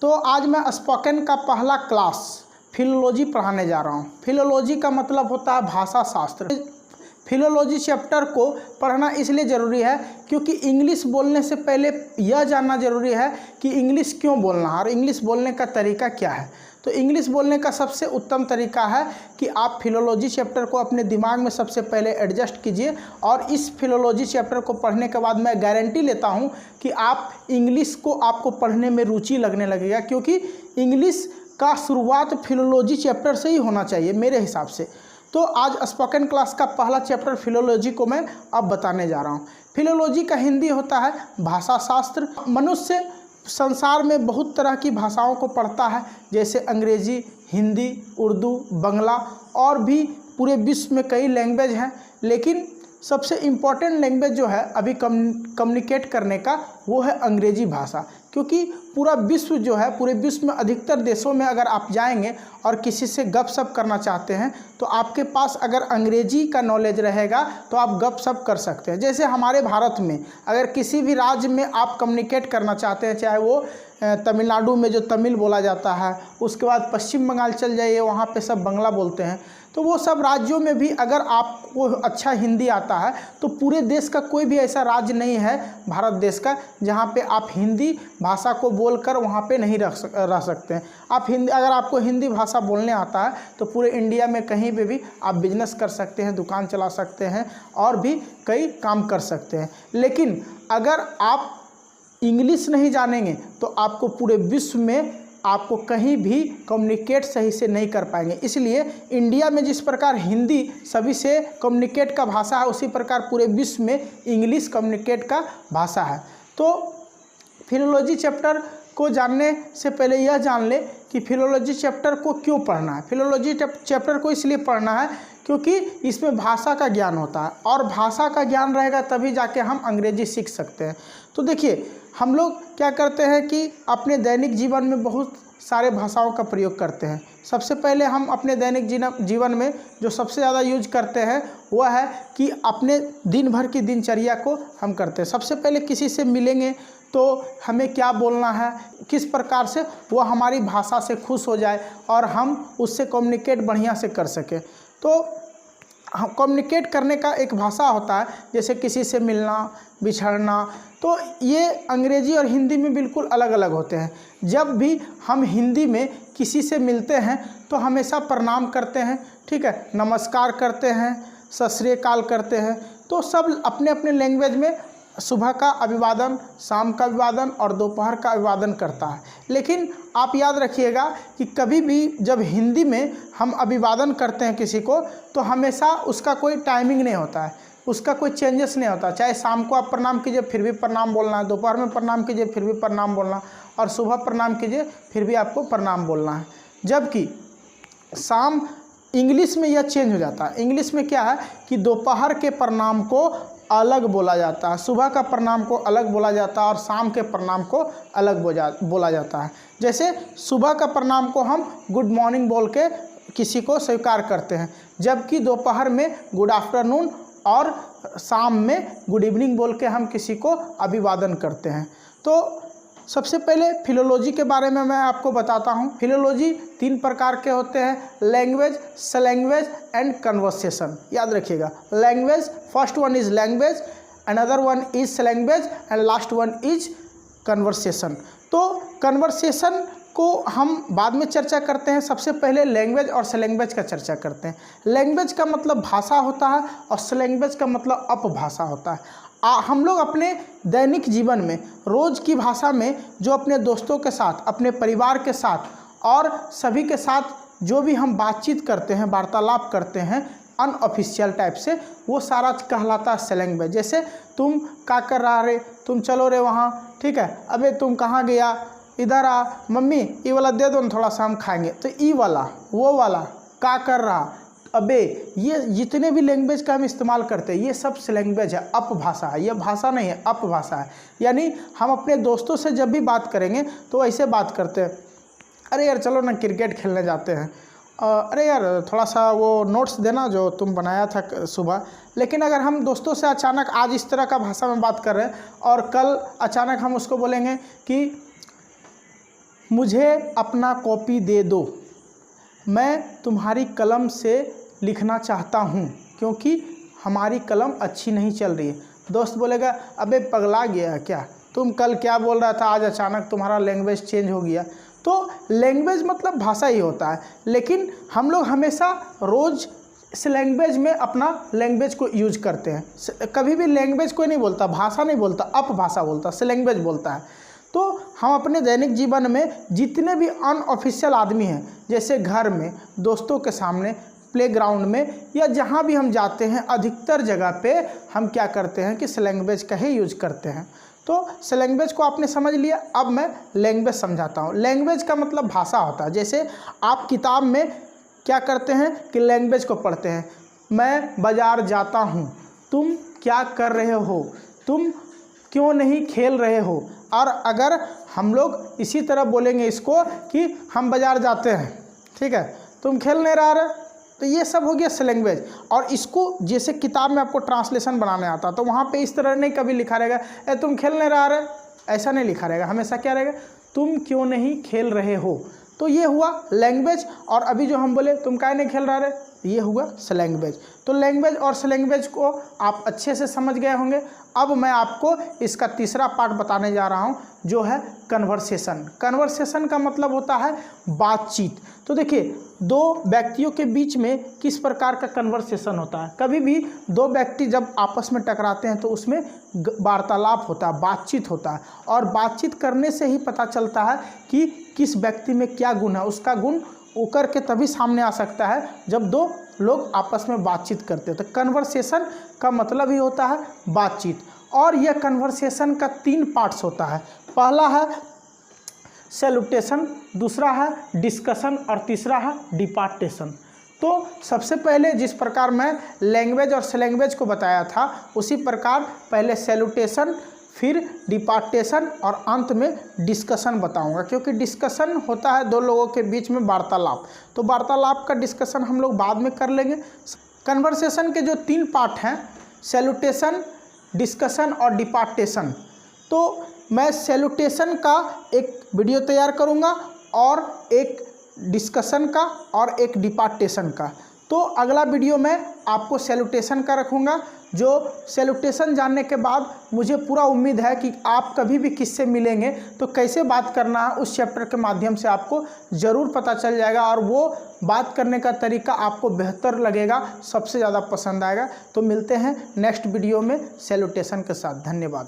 तो आज मैं स्पोकन का पहला क्लास फिलोलॉजी पढ़ाने जा रहा हूँ। फिलोलॉजी का मतलब होता है भाषा शास्त्र। फिलोलॉजी चैप्टर को पढ़ना इसलिए ज़रूरी है क्योंकि इंग्लिश बोलने से पहले यह जानना ज़रूरी है कि इंग्लिश क्यों बोलना है और इंग्लिश बोलने का तरीका क्या है। तो इंग्लिश बोलने का सबसे उत्तम तरीका है कि आप फिलोलॉजी चैप्टर को अपने दिमाग में सबसे पहले एडजस्ट कीजिए और इस फिलोलॉजी चैप्टर को पढ़ने के बाद मैं गारंटी लेता हूं कि आप इंग्लिश को आपको पढ़ने में रुचि लगने लगेगा, क्योंकि इंग्लिश का शुरुआत फिलोलॉजी चैप्टर से ही होना चाहिए मेरे हिसाब से। तो आज स्पोकन क्लास का पहला चैप्टर फिलोलॉजी को मैं अब बताने जा रहा हूँ। फिलोलॉजी का हिंदी होता है भाषा शास्त्र। मनुष्य संसार में बहुत तरह की भाषाओं को पढ़ता है, जैसे अंग्रेजी, हिंदी, उर्दू, बंगला और भी पूरे विश्व में कई लैंग्वेज हैं। लेकिन सबसे इम्पॉर्टेंट लैंग्वेज जो है अभी कम्युनिकेट करने का वो है अंग्रेजी भाषा, क्योंकि पूरा विश्व जो है, पूरे विश्व में अधिकतर देशों में अगर आप जाएंगे और किसी से गपशप करना चाहते हैं तो आपके पास अगर अंग्रेजी का नॉलेज रहेगा तो आप गपशप कर सकते हैं। जैसे हमारे भारत में अगर किसी भी राज्य में आप कम्युनिकेट करना चाहते हैं, चाहे वो तमिलनाडु में जो तमिल बोला जाता है, उसके बाद पश्चिम बंगाल चल जाइए, वहाँ पे सब बंगला बोलते हैं, तो वो सब राज्यों में भी अगर आपको अच्छा हिंदी आता है तो पूरे देश का कोई भी ऐसा राज्य नहीं है भारत देश का जहाँ पे आप हिंदी भाषा को बोलकर वहाँ पे नहीं रह सकते हैं। आप हिंदी, अगर आपको हिंदी भाषा बोलने आता है तो पूरे इंडिया में कहीं पे भी आप बिजनेस कर सकते हैं, दुकान चला सकते हैं और भी कई काम कर सकते हैं। लेकिन अगर आप इंग्लिश नहीं जानेंगे तो आपको पूरे विश्व में आपको कहीं भी कम्युनिकेट सही से नहीं कर पाएंगे। इसलिए इंडिया में जिस प्रकार हिंदी सभी से कम्युनिकेट का भाषा है, उसी प्रकार पूरे विश्व में इंग्लिश कम्युनिकेट का भाषा है। तो फिलोलॉजी चैप्टर को जानने से पहले यह जान ले कि फिलोलॉजी चैप्टर को क्यों पढ़ना है। फिलोलॉजी चैप्टर को इसलिए पढ़ना है क्योंकि इसमें भाषा का ज्ञान होता है और भाषा का ज्ञान रहेगा तभी जाके हम अंग्रेजी सीख सकते हैं। तो देखिए, हम लोग क्या करते हैं कि अपने दैनिक जीवन में बहुत सारे भाषाओं का प्रयोग करते हैं। सबसे पहले हम अपने दैनिक जीवन में जो सबसे ज़्यादा यूज करते हैं वह है कि अपने दिन भर की दिनचर्या को हम करते हैं। सबसे पहले किसी से मिलेंगे तो हमें क्या बोलना है, किस प्रकार से वो हमारी भाषा से खुश हो जाए और हम उससे कम्युनिकेट बढ़िया से कर सकें। तो कम्युनिकेट करने का एक भाषा होता है, जैसे किसी से मिलना, बिछड़ना। तो ये अंग्रेजी और हिंदी में बिल्कुल अलग अलग होते हैं। जब भी हम हिंदी में किसी से मिलते हैं तो हमेशा प्रणाम करते हैं, ठीक है, नमस्कार करते हैं, सत श्री अकाल करते हैं। तो सब अपने अपने लैंग्वेज में सुबह का अभिवादन, शाम का अभिवादन और दोपहर का अभिवादन करता है। लेकिन आप याद रखिएगा कि कभी भी जब हिंदी में हम अभिवादन करते हैं किसी को तो हमेशा उसका कोई टाइमिंग नहीं होता है, उसका कोई चेंजेस नहीं होता। चाहे शाम को आप प्रणाम कीजिए फिर भी प्रणाम बोलना है, दोपहर में प्रणाम कीजिए फिर भी प्रणाम बोलना, और सुबह प्रणाम कीजिए फिर भी आपको प्रणाम बोलना है। जबकि शाम इंग्लिश में यह चेंज हो जाता है। इंग्लिश में क्या है कि दोपहर के प्रणाम को अलग बोला जाता है, सुबह का प्रणाम को अलग बोला जाता है और शाम के प्रणाम को अलग बोला जाता है। जैसे सुबह का प्रणाम को हम गुड मॉर्निंग बोल के किसी को स्वीकार करते हैं, जबकि दोपहर में गुड आफ्टरनून और शाम में गुड इवनिंग बोल के हम किसी को अभिवादन करते हैं। तो सबसे पहले फिलोलॉजी के बारे में मैं आपको बताता हूँ। फिलोलॉजी 3 प्रकार के होते हैं, लैंग्वेज, स्लैंग्वेज एंड कन्वर्सेशन। याद रखिएगा, language, first one is language, another one is slanguage and last one is conversation. तो कन्वर्सेशन को हम बाद में चर्चा करते हैं, सबसे पहले लैंग्वेज और स्लैंग्वेज का चर्चा करते हैं। लैंग्वेज का मतलब भाषा होता है और स्लैंग्वेज का मतलब अपभाषा होता है। हम लोग अपने दैनिक जीवन में रोज़ की भाषा में जो अपने दोस्तों के साथ, अपने परिवार के साथ और सभी के साथ जो भी हम बातचीत करते हैं, वार्तालाप करते हैं अनऑफिशियल टाइप से, वो सारा कहलाता है स्लैंग्वेज। जैसे तुम क्या कर रहा रे, तुम चलो रे वहाँ, ठीक है, अबे तुम कहाँ गया, इधर आ, मम्मी ये वाला दे दो ना थोड़ा सा हम खाएंगे। तो ई वाला, वो वाला, क्या कर रहा, अबे, ये जितने भी लैंग्वेज का हम इस्तेमाल करते हैं ये सब लैंग्वेज है, अपभाषा है। ये भाषा नहीं है, अपभाषा है। यानी हम अपने दोस्तों से जब भी बात करेंगे तो ऐसे बात करते हैं, अरे यार चलो ना क्रिकेट खेलने जाते हैं, अरे यार थोड़ा सा वो नोट्स देना जो तुम बनाया था सुबह। लेकिन अगर हम दोस्तों से अचानक आज इस तरह का भाषा में बात कर रहे हैं और कल अचानक हम उसको बोलेंगे कि मुझे अपना कॉपी दे दो, मैं तुम्हारी कलम से लिखना चाहता हूँ क्योंकि हमारी कलम अच्छी नहीं चल रही है। दोस्त बोलेगा अबे पगला गया क्या, तुम कल क्या बोल रहा था, आज अचानक तुम्हारा लैंग्वेज चेंज हो गया। तो लैंग्वेज मतलब भाषा ही होता है, लेकिन हम लोग हमेशा रोज़ इस लैंग्वेज में अपना लैंग्वेज को यूज करते हैं। कभी भी लैंग्वेज कोई नहीं बोलता, भाषा नहीं बोलता, अपभाषा बोलता, लैंग्वेज बोलता है। तो हम अपने दैनिक जीवन में जितने भी अनऑफिशियल आदमी हैं, जैसे घर में, दोस्तों के सामने, प्लेग्राउंड में, या जहाँ भी हम जाते हैं, अधिकतर जगह पे हम क्या करते हैं कि लैंग्वेज का ही यूज करते हैं। तो लैंग्वेज को आपने समझ लिया। अब मैं लैंग्वेज समझाता हूँ। लैंग्वेज का मतलब भाषा होता है। जैसे आप किताब में क्या करते हैं कि लैंग्वेज को पढ़ते हैं। मैं बाज़ार जाता हूँ, तुम क्या कर रहे हो, तुम क्यों नहीं खेल रहे हो। और अगर हम लोग इसी तरह बोलेंगे इसको कि हम बाज़ार जाते हैं, ठीक है, तुम खेल नहीं रहे, तो ये सब हो गया लैंग्वेज। और इसको जैसे किताब में आपको ट्रांसलेशन बनाने आता तो वहाँ पे इस तरह नहीं कभी लिखा रहेगा तुम खेल नहीं रहे, ऐसा नहीं लिखा रहेगा। हमेशा क्या रहेगा, तुम क्यों नहीं खेल रहे हो। तो ये हुआ लैंग्वेज। और अभी जो हम बोले तुम काहे नहीं खेल रहे, ये हुआ लैंग्वेज। तो लैंग्वेज और लैंग्वेज को आप अच्छे से समझ गए होंगे। अब मैं आपको इसका तीसरा पार्ट बताने जा रहा हूँ, जो है कन्वर्सेशन। कन्वर्सेशन का मतलब होता है बातचीत। तो देखिए, दो व्यक्तियों के बीच में किस प्रकार का कन्वर्सेशन होता है। कभी भी दो व्यक्ति जब आपस में टकराते हैं तो उसमें वार्तालाप होता है, बातचीत होता है। और बातचीत करने से ही पता चलता है कि किस व्यक्ति में क्या गुण है। उसका गुण उकर के तभी सामने आ सकता है जब दो लोग आपस में बातचीत करते हैं। तो कन्वर्सेशन का मतलब ही होता है बातचीत। और यह कन्वर्सेशन का 3 पार्ट्स होता है। पहला है सैल्यूटेशन, दूसरा है डिस्कशन और तीसरा है डिपार्टेशन। तो सबसे पहले जिस प्रकार मैं लैंग्वेज और स्लैंग्वेज को बताया था, उसी प्रकार पहले सैल्यूटेशन, फिर डिपार्टेशन और अंत में डिस्कशन बताऊंगा। क्योंकि डिस्कशन होता है दो लोगों के बीच में वार्तालाप, तो वार्तालाप का डिस्कशन हम लोग बाद में कर लेंगे। कन्वर्सेशन के जो 3 पार्ट हैं, सैल्यूटेशन, डिस्कशन और डिपार्टेशन, तो मैं सैल्यूटेशन का एक वीडियो तैयार करूंगा और एक डिस्कशन का और एक डिपार्टेशन का। तो अगला वीडियो में आपको सैल्यूटेशन का रखूँगा। जो सैल्यूटेशन जानने के बाद मुझे पूरा उम्मीद है कि आप कभी भी किससे मिलेंगे तो कैसे बात करना है, उस चैप्टर के माध्यम से आपको ज़रूर पता चल जाएगा। और वो बात करने का तरीका आपको बेहतर लगेगा, सबसे ज़्यादा पसंद आएगा। तो मिलते हैं नेक्स्ट वीडियो में सैल्यूटेशन के साथ। धन्यवाद।